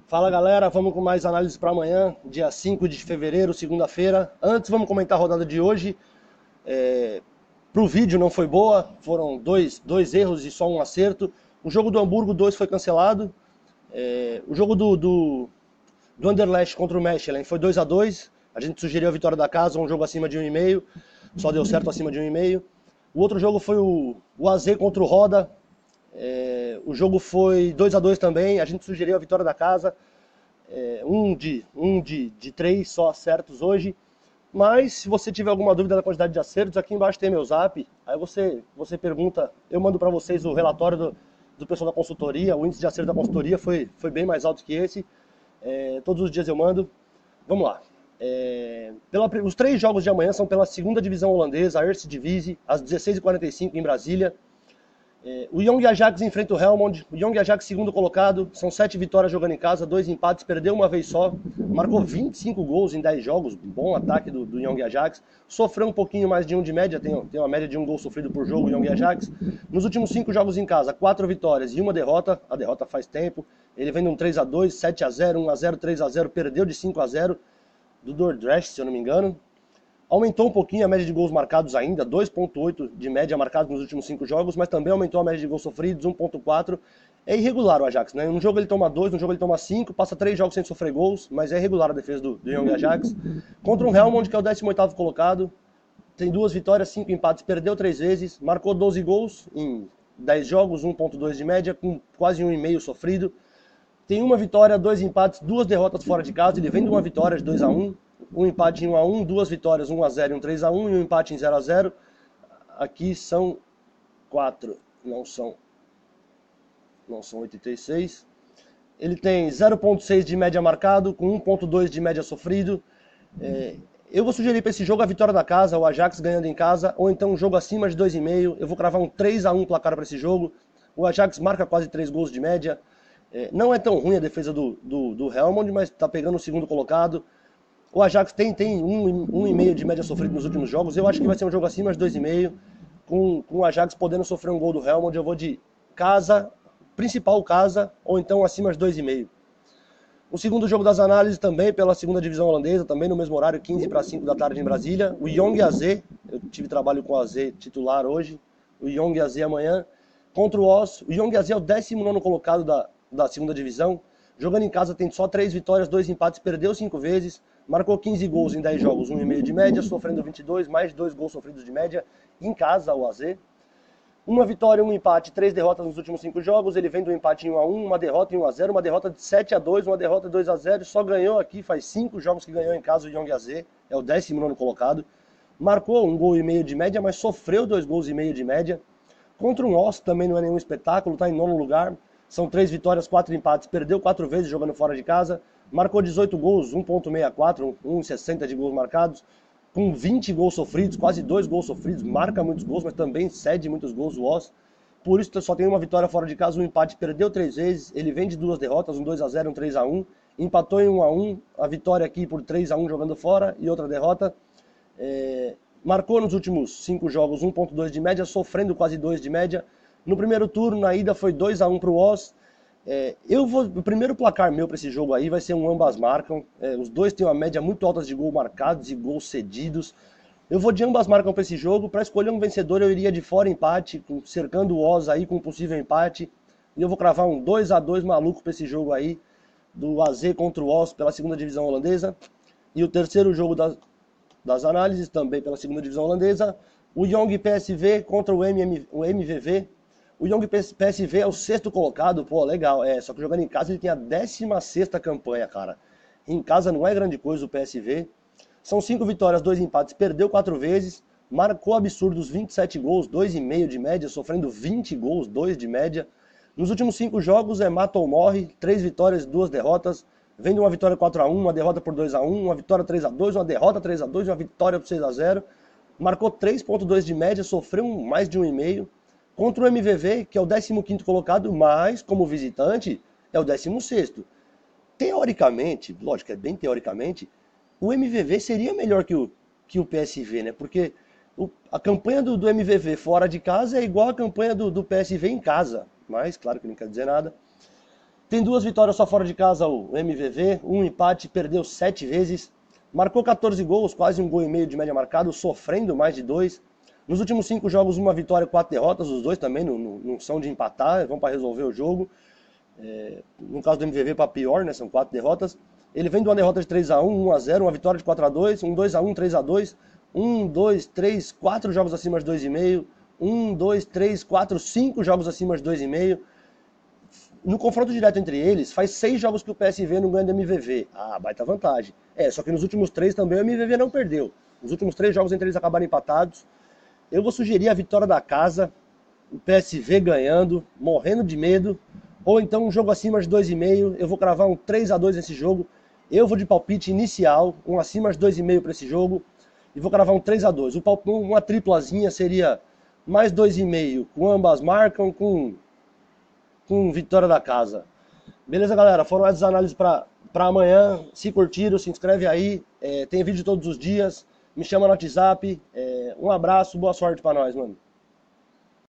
Fala galera, vamos com mais análises para amanhã, dia 5 de fevereiro, segunda-feira. Antes vamos comentar a rodada de hoje. Pro vídeo não foi boa, foram dois erros e só um acerto. O jogo do Hamburgo 2 foi cancelado. O jogo do Anderlecht contra o Mechelen foi 2-2. A gente sugeriu a vitória da casa, um jogo acima de 1,5. Só deu certo acima de 1,5. O outro jogo foi o AZ contra o Roda. O jogo foi 2-2 também. A gente sugeriu a vitória da casa. Um de três só acertos hoje. Mas se você tiver alguma dúvida da quantidade de acertos, aqui embaixo tem meu zap. Aí você pergunta, eu mando para vocês o relatório do pessoal da consultoria. O índice de acerto da consultoria foi bem mais alto que esse. Todos os dias eu mando. Vamos lá. Os 3 jogos de amanhã são pela segunda divisão holandesa, a Eredivisie, às 16h45 em Brasília. O Young Ajax enfrenta o Helmond. O Young Ajax, segundo colocado, são 7 vitórias jogando em casa, 2 empates, perdeu uma vez só. Marcou 25 gols em 10 jogos, bom ataque do Young Ajax. Sofreu um pouquinho mais de um de média, tem uma média de um gol sofrido por jogo o Young Ajax. Nos últimos 5 jogos em casa, 4 vitórias e uma derrota. A derrota faz tempo. Ele vem de um 3-2, 7-0, 1-0, 3-0, perdeu de 5-0 do Dordrecht, se eu não me engano. Aumentou um pouquinho a média de gols marcados ainda, 2,8 de média marcados nos últimos 5 jogos, mas também aumentou a média de gols sofridos, 1,4. É irregular o Ajax, né? Um jogo ele toma 2, no jogo ele toma 5, passa 3 jogos sem sofrer gols, mas é irregular a defesa do Young Ajax. Contra um Helmond, que é o 18º colocado, tem 2 vitórias, 5 empates, perdeu 3 vezes, marcou 12 gols em 10 jogos, 1,2 de média, com quase 1,5 sofrido. Tem uma vitória, 2 empates, 2 derrotas fora de casa, ele vem de uma vitória de 2-1. Um empate em 1-1, 2 vitórias, 1-0 e um 3-1, e um empate em 0-0. Aqui são 4, não são 86. Ele tem 0,6 de média marcado, com 1,2 de média sofrido. Eu vou sugerir para esse jogo a vitória da casa, o Ajax ganhando em casa, ou então um jogo acima de 2,5. Eu vou cravar um 3-1 placar para esse jogo. O Ajax marca quase 3 gols de média. Não é tão ruim a defesa do Helmond, mas está pegando o segundo colocado. O Ajax tem 1,5 de média sofrido nos últimos jogos. Eu acho que vai ser um jogo acima de 2,5. Com o Ajax podendo sofrer um gol do Helmond, eu vou de casa, principal casa, ou então acima de 2,5. O segundo jogo das análises também pela segunda divisão holandesa, também no mesmo horário, 15 para 5 da tarde em Brasília. O Young AZ, eu tive trabalho com o AZ titular hoje. O Young AZ amanhã. Contra o Oz. O Young AZ é o 19º colocado da segunda divisão. Jogando em casa tem só 3 vitórias, 2 empates, perdeu 5 vezes. Marcou 15 gols em 10 jogos, 1,5 de média, sofrendo 22, mais 2 gols sofridos de média em casa, o AZ. Uma vitória, um empate, 3 derrotas nos últimos 5 jogos. Ele vem do empate em 1-1, uma derrota em 1-0, uma derrota de 7-2, uma derrota 2-0. Só ganhou aqui, faz 5 jogos que ganhou em casa o Young AZ, é o 19º colocado. Marcou 1,5 gol de média, mas sofreu 2,5 gols de média. Contra um Oss também não é nenhum espetáculo, está em 9º lugar. São 3 vitórias, 4 empates, perdeu 4 vezes jogando fora de casa. Marcou 18 gols, 1,64, 1,60 de gols marcados, com 20 gols sofridos, quase 2 gols sofridos, marca muitos gols, mas também cede muitos gols o Oz. Por isso só tem uma vitória fora de casa, um empate, perdeu 3 vezes, ele vem de 2 derrotas, um 2-0, um 3-1, empatou em 1-1, a vitória aqui por 3-1 jogando fora e outra derrota. Marcou nos últimos 5 jogos 1,2 de média, sofrendo quase 2 de média. No primeiro turno, na ida, foi 2-1 para o Oz. O primeiro placar meu para esse jogo aí vai ser um ambas marcam. Os dois têm uma média muito alta de gols marcados e gols cedidos. Eu vou de ambas marcam para esse jogo. Para escolher um vencedor, eu iria de fora empate, cercando o Oz aí com um possível empate. E eu vou cravar um 2-2 maluco para esse jogo aí, do AZ contra o Oz pela segunda divisão holandesa. E o terceiro jogo das análises, também pela segunda divisão holandesa, o Young PSV contra o MVV. O Young PSV é o 6º colocado, pô, legal. Só que jogando em casa ele tem a 16ª campanha, cara. Em casa não é grande coisa o PSV. São 5 vitórias, 2 empates, perdeu 4 vezes, marcou absurdos 27 gols, 2,5 de média, sofrendo 20 gols, 2 de média. Nos últimos 5 jogos é mata ou morre, 3 vitórias, 2 derrotas. Vem de uma vitória 4-1, uma derrota por 2-1, uma vitória 3-2, uma derrota 3-2, uma vitória por 6-0. Marcou 3,2 de média, sofreu mais de 1,5. Contra o MVV, que é o 15º colocado, mas como visitante é o 16º. Teoricamente, lógico, é bem teoricamente, o MVV seria melhor que o PSV, né? Porque a campanha do MVV fora de casa é igual a campanha do PSV em casa. Mas, claro que não quer dizer nada. Tem 2 vitórias só fora de casa o MVV, um empate, perdeu 7 vezes, marcou 14 gols, quase 1,5 gols de média marcado, sofrendo mais de 2. Nos últimos 5 jogos, 1 vitória e 4 derrotas, os dois também não são de empatar, vão para resolver o jogo. No caso do MVV, para pior, né? São 4 derrotas. Ele vem de uma derrota de 3-1, 1-0, uma vitória de 4-2, um 2-1, 3-2, 1, 2, 3, 4 jogos acima de 2,5, 1, 2, 3, 4, 5 jogos acima de 2,5. No confronto direto entre eles, faz 6 jogos que o PSV não ganha do MVV. Ah, baita vantagem. Só que nos últimos 3 também o MVV não perdeu. Os últimos 3 jogos entre eles acabaram empatados. Eu vou sugerir a vitória da casa, o PSV ganhando, morrendo de medo, ou então um jogo acima de 2,5. Eu vou cravar um 3-2 nesse jogo. Eu vou de palpite inicial, um acima de 2,5 para esse jogo, e vou cravar um 3-2. Uma triplazinha seria mais 2,5, com ambas marcam, com vitória da casa. Beleza, galera? Foram essas análises para amanhã. Se curtiram, se inscreve aí. Tem vídeo todos os dias. Me chama no WhatsApp. Um abraço, boa sorte para nós, mano.